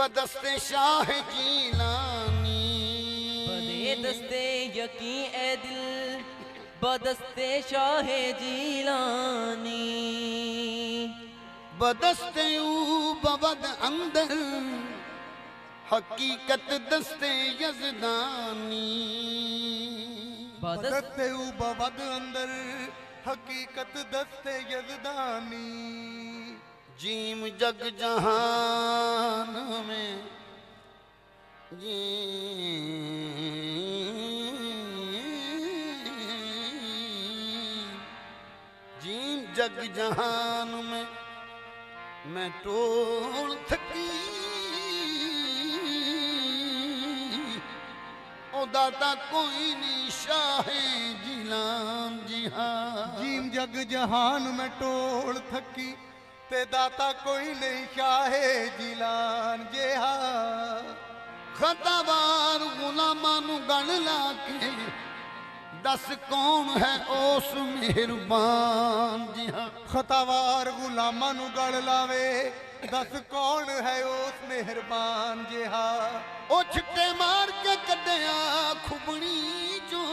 बदस्ते शाह जीलानी, बदे दस्ते यकी ए दिल बदस्ते शाह जीलानी, बदस्ते बवद अंदर हकीकत दस्ते यज़दानी, बदस्ते बवद अंदर हकीकत दस्ते यज़दानी। जीम जग जहान में जीम जग जहान में मैं टोल थकी, ओ दाता कोई नहीं शाहे जिलान जी हाँ। जीम जग जहान में टोल थकी ते दाता कोई नहीं शाहे जिलान जे हाँ। खतावार गुलामां नू गण ला के दस कौन है उस मेहरबान जी हाँ। खतावार गुलामां नू गल लावे दस कौन है उस मेहरबान जे हाँ। ओ छिट्टे मार के कड्डिया खुबनी चो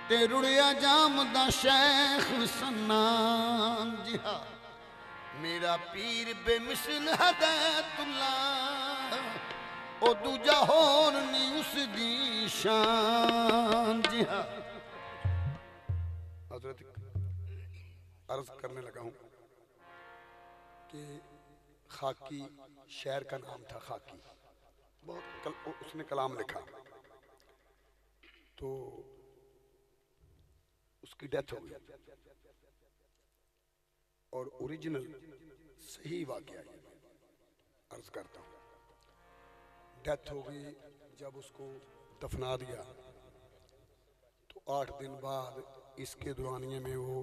ते रुड़िया जाम दा शेख सन्नान जी हाँ। मेरा पीर बेमिसल हदायतुल्लाह, ओ दूजा होर नहीं उसदी शान जी हाँ। हजरत अर्ज करने लगा हूं कि खाकी शहर का नाम था खाकी, बहुत उसने कलाम लिखा तो उसकी डेथ हो गई और ओरिजिनल सही वाकया अर्ज करता हूं। डेथ हो गई, जब उसको दफना दिया तो 8 दिन बाद इसके दौरानिए में वो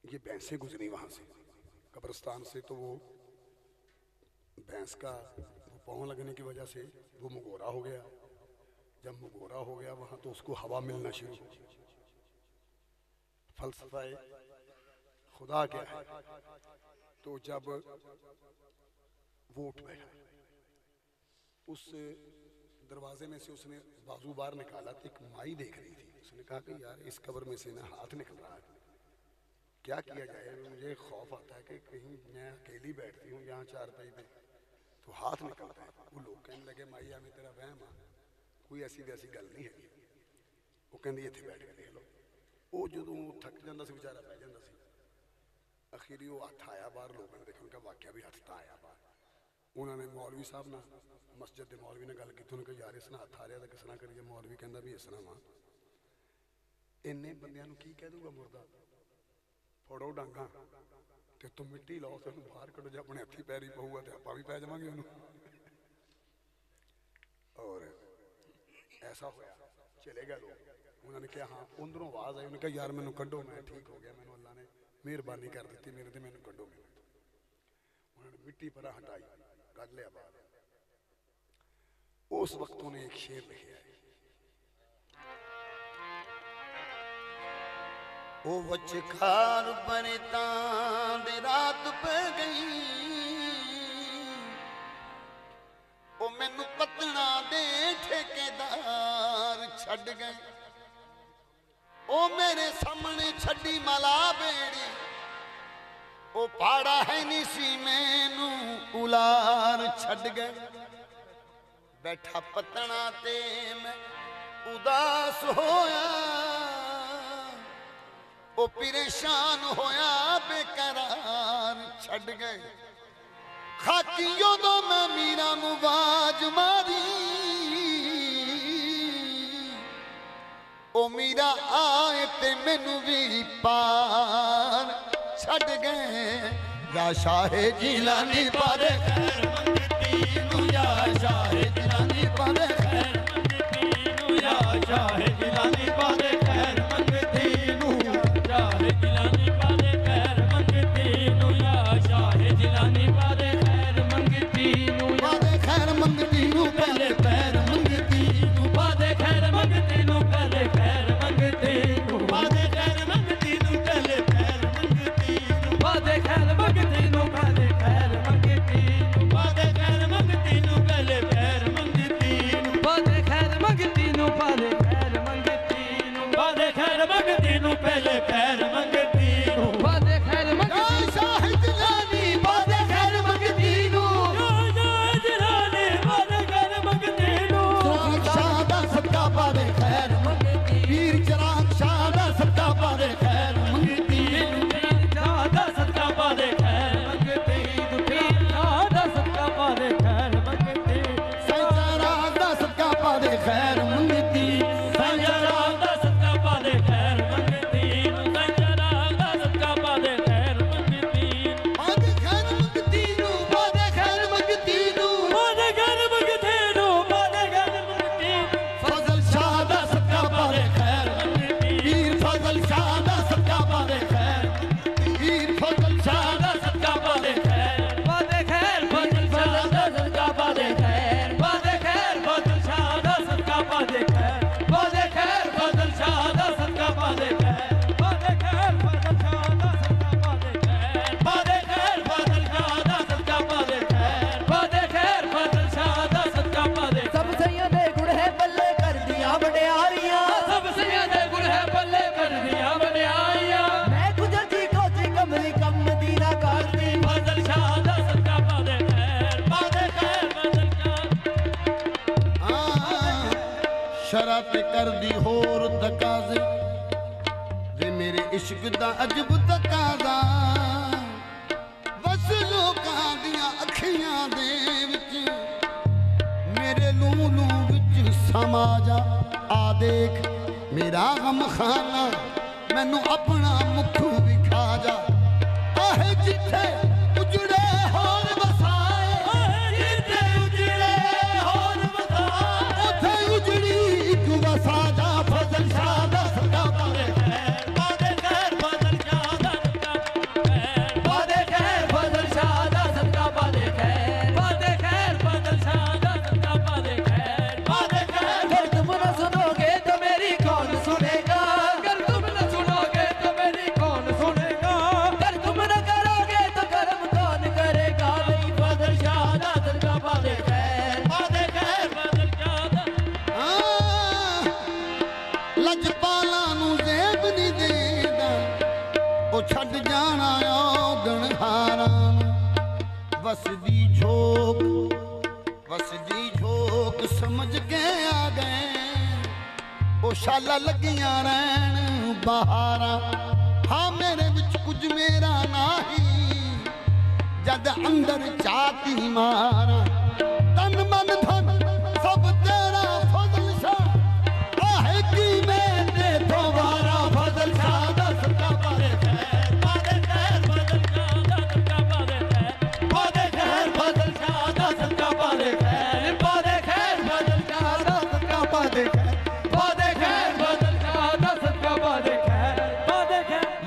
ये भैंसें गुजरी वहां से कब्रिस्तान से, तो वो भैंस का पाँव लगने की वजह से वो मुगोरा हो गया। जब मुगोरा हो गया वहां तो उसको हवा मिलना शुरू हो। फलसफा खुदा क्या है, तो जब वो उठ बैठा उस दरवाजे में से उसने बाजू बाहर निकाला तो एक माई देख रही थी। उसने कहा कि यार इस कब्र में से ना हाथ निकल रहा है, क्या किया जाए। मुझे खौफ आता है कि कहीं मैं अकेली बैठती हूँ यहाँ चारपाई पे तो हाथ निकलता है। वो लोग कहने लगे माई हमें तेरा वहम आ, कोई ऐसी वैसी गल नहीं है। वो कहती इत्थे बैठ के देख लो। वो जो थक जाता से बेचारा बह जाता सी, अखीरी वो हथ आया बाहर, लोगों ने देखा उनका वाकया भी हथ तो आया बाहर। उन्होंने मौलवी साहब ना मस्जिद के मौलवी ने गल की, उन्होंने कहा यार इस तरह हथ आ रहा तो किस तरह करिए। मौलवी कहता भी इस तरह वा इन्ने बंदियां नूं की कह दूगा मुर्दा, फोड़ो डांगा ते तुम मिट्टी लाओ तो बाहर कड़ो, जो अपने हथी पैरी पऊगा तो आप भी पै जावांगे उन्होंने। और ऐसा होया, चले गए लोग। उन्होंने कहा हाँ, अंदरों आवाज आई, उन्होंने कहा यार मैनू कड्डो, मैं ठीक हो गया, मैनू अल्लाह ने मेहरबानी कर दी मेरे ते, मैनू कड्डो। उन्होंने मिट्टी पर हटाई, कड लिया बाहर। उस वक्त उन्हें एक शेर लिखा है, ओ वचकार बने तां रात पे गई, ओ मैनू पतना दे ठेकेदार छड़ गए। ओ मेरे सामने छड़ी मला बेड़ी, ओ पाड़ा है नी सी मैनू उलार छड़ गए। बैठा पतना ते मैं उदास होया, ओ परेशान होया बेकरार छड़ गए। खाकियों दो मैं मीरा नू आवाज मारी, ओ मीरा आए ते मैनू भी पार छड़ गए। या शाहे जिलानी पर खैर मंगती नू, या शाहे जिलानी पर खैर मंगती नू, या शाहे जिलानी पर खैर मंगती नू, शाहे जिलानी पादे खैर मंगती नू, या शाहे जिलानी पादे खैर मंगती नू, पादे खैर मंगती नू, पहले पैर मंगती नू, पादे खैर मंगती नू, पहले खैर मंगती नू, पादे खैर मंगती नू, पहले पैर मंगती नू, पादे खैर मंगती नू। ते करदी होर तकाजे वे मेरे इश्क दा अजब तकाजा बस लोकां दियां अखियां दे विच मेरे लूलू विच समा जा आ देख मेरा गम खाना मैनू अपना मुख विखा जा आहे जिथे उजड़े होर वसाए जिथे उजड़े होर वसाए उथे उजड़ी एक वसा जा फजल शाह दा सदा पावे बादे खैर फजल शाह दा सदका बादे खैर फजल शाह दा सदका बादे खैर फजल शाह दा सदका बादे खैर अगर तुम न सुनोगे तो मेरी कौन सुनेगा अगर तुम न सुनोगे तो मेरी कौन सुनेगा अगर तुम न करोगे तो कर्म कौन करेगा नहीं फजल शाह दा सदका बादे खैर फजल शाह दा लजपाला नू जेब नहीं देदा ओ छड़ जाना औगण हारां वसदी झोंक समझ के आ गए ओ शाला लगियां रहन बहारां हाँ मेरे विच कुछ मेरा नाही जद अंदर चाती मारा तन मन धन सब तेरा फजल शाह आहे की मैं दे तो वारा फजल शाह दा सदका पावे बादे खैर फजल शाह दा सदका बादे खैर बादे खैर फजल शाह दा सदका बादे खैर बादे खैर फजल शाह दा सदका बादे खैर बादे खैर फजल शाह दा सदका बादे खैर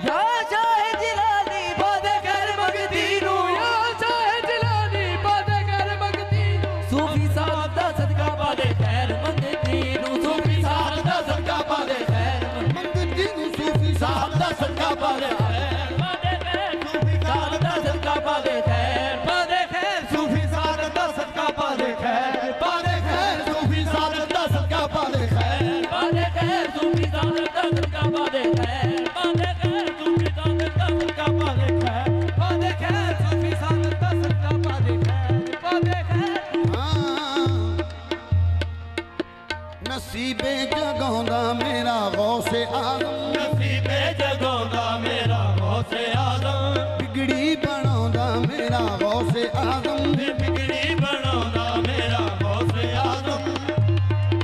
या शाह जिलानी बादे खैर मगदीनू या शाह जिलानी बादे खैर मगदीनू सूफी साहब दा सदका बादे खैर मगदीनू सूफी साहब दा सदका बादे खैर मंगदीन सूफी साहब दा सदका पावे बादे खैर सूफी साहब दा सदका बादे खैर बादे खैर सूफी साहब दा सदका बादे खैर बादे खैर सूफी साहब दा सदका बादे खैर बादे खैर सूफी साहब दा सदका बादे खैर बादे खैर सूफी साहब दा सदका बादे खैर बादे खैर सूफी साहब दा सदका बादे खैर बादे खैर नसीबे जगांदा मेरा गौसे आजम नसीबे जगांदा मेरा गौसे आजम बिगड़ी बनांदा मेरा गौसे आजम बिगड़ी बनांदा मेरा गौसे आजम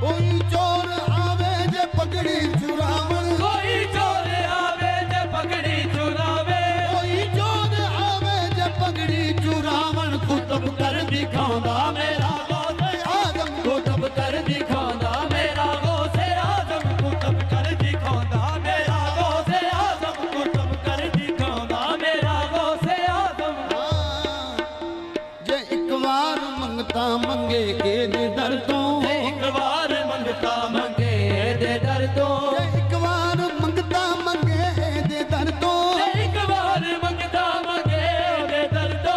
कोई चोर आवे जे पगड़ी चुरावन कोई चोर आवे जे पगड़ी चुरावे कोई चोर आवे जे पगड़ी चुरावन कुतुब कर दिखांदा मेरा गौसे आजम कुतुब कर दिखांदा मेरा गौसे आजम कुतुब कर दिखांदा मेरा गौसे आजम कुतुब कर दिखांदा मेरा गौसे आजम जे एक बार मंगता मंगे ए दे दर तो एक बार मंगता मंगे दे दर तो जे एक बार मंगता मंगे ए दे दर तो एक बार मंगता मंगे दे दर तो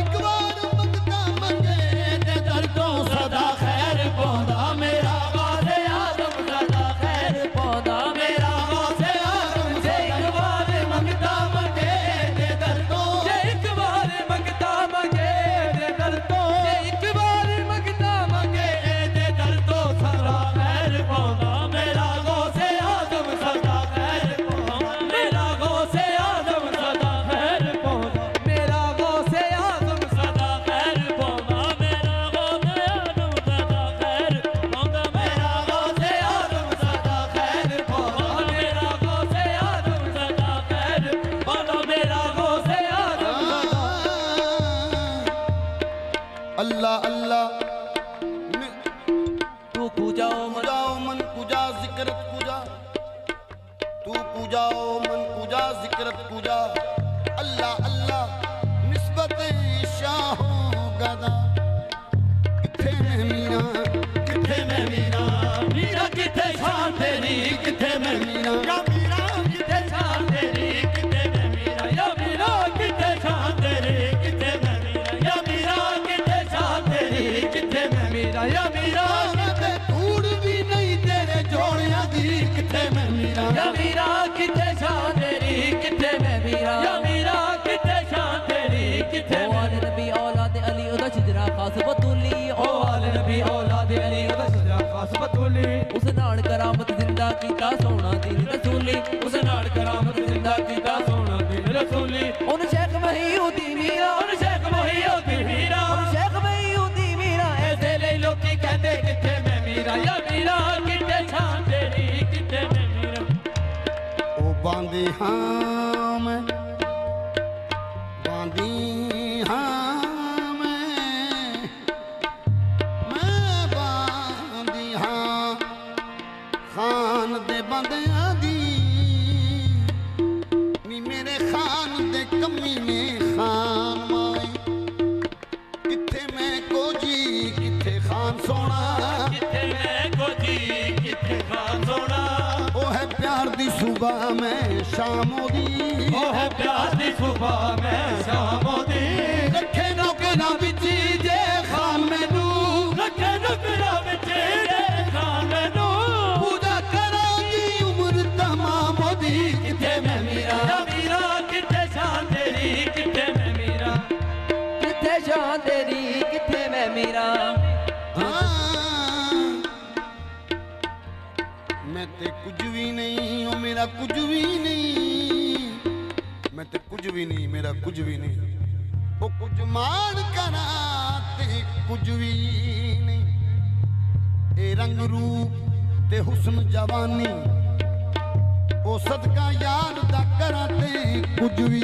एक बार मंगता मंगे ए दे दर तो सदा खैर पौंदा मेरा गौसे आजम सदा खैर पौंदा मेरा गौसे आजम जे एक बार मंगता मंगे दे दर तो जे एक बार मंगता मंगे दे दर तो जे एक बार मंगता मंगे दे दर तो सदा खैर पौंदा मेरा गौसे आजम सदा खैर पौंदा मेरा गौसे आजम सदा खैर पौंदा मेरा गौसे आजम सदा खैर पौंदा मेरा गौसे आजम सदा खैर पौंदा मेरा गौसे आजम सदा खैर पौंदा मेरा गौसे आजम सदा खैर पौंदा मेरा गौसे आजम अल्लाह अल्लाह तू पूजाओ पूजाओ मन पूजा जिक्रत पूजा तू पूजाओ मन पूजा जिक्रत पूजा अल्लाह अल्लाह निस्बत शाहो गदा किथे में मीरा किथे में मीरा मीरा किथे शान तेरी किथे में मीरा या मीरा किथे शान तेरी किथे में मीरा या मीरा किथे शान तेरी किथे में मीरा या मीरा किथे शान तेरी किथे में मीरा या मीरा ते धूड़ भी नहीं तेरे जोड़ियां दी किथे में मीरा या मीरा किथे शान तेरी किथे में मीरा या मीरा किथे शान तेरी किथे में नबी औलाद अली उदा ਬਾਂਦੀ ਹਾਂ ਮੈਂ ਬਾਂਦੀ ਹਾਂ ਮੈਂ ਬਾਂਦੀ ਹਾਂ ਖਾਨ ਦੇ ਬੰਦਿਆਂ ਦੀ ਨੀ ਮੇਰੇ ਖਾਨ ਦੇ ਕਮੀ ਨੇ ਖਾਨ ਮਾਏ ਕਿੱਥੇ ਮੈਂ ਕੋਜੀ ਕਿੱਥੇ ਖਾਨ ਸੋਹਣਾ ਕਿੱਥੇ ਮੈਂ ਕੋਜੀ ਕਿੱਥੇ ਖਾਨ ਸੋਹਣਾ ਉਹ ਹੈ ਪਿਆਰ ਦੀ ਸੁਬਾ ਮੈਂ ਸ਼ਾਮੋਂ ਦੀ ਉਹ ਹੈ ਪਿਆਰ ਦੀ ਸੁਬਾ ਮੈਂ ਸ਼ਾਮੋਂ ਦੀ ਰੱਖੇ ਨੌਕਰਾਂ ਵਿੱਚ ਜੇ ਖਾਨ ਮੈਨੂੰ ਰੱਖੇ ਨੁਕਰਾਂ ਵਿੱਚ ਜੇ ਖਾਨ ਮੈਨੂੰ ਪੂਜਾ ਕਰਾਂਗੀ ਉਮਰ ਤਮਾਮ ਦੀ ਕਿੱਥੇ ਮੈਂ ਮੀਰਾ ਮੀਰਾ ਕਿੱਥੇ ਸ਼ਾਨ ਤੇਰੀ ਕਿੱਥੇ ਮੈਂ ਮੀਰਾ ਕਿੱਥੇ ਸ਼ਾਨ ਤੇਰੀ ਕਿੱਥੇ ਮੈਂ ਮੀਰਾ ਮੈਂ ਤੇ ਕੁਝ ਵੀ ਨਹੀਂ ਉਹ ਮੇਰਾ ਕੁਝ ਵੀ ਨਹੀਂ ਮੈਂ ਤੇ ਕੁਝ ਵੀ ਨਹੀਂ ਮੇਰਾ ਕੁਝ ਵੀ ਨਹੀਂ ਉਹ ਕੁਝ ਮਾਣ ਕਰਾਂ ਤੇ ਕੁਝ ਵੀ ਨਹੀਂ ਇਹ ਰੰਗ ਰੂਪ ਤੇ ਹੁਸਨ ਜਵਾਨੀ ਉਹ ਸਦਕਾ ਯਾਰ ਦਾ ਕਰਾਂ ਤੇ ਕੁਝ ਵੀ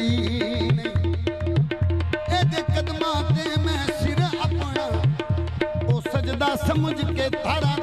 ਨਹੀਂ ਇਹਦੇ ਕਦਮਾਂ ਤੇ ਮੈਂ ਸਿਰ ਆਪਣਾ ਉਹ ਸਜਦਾ ਸਮਝ ਕੇ ਧਾਰਾਂ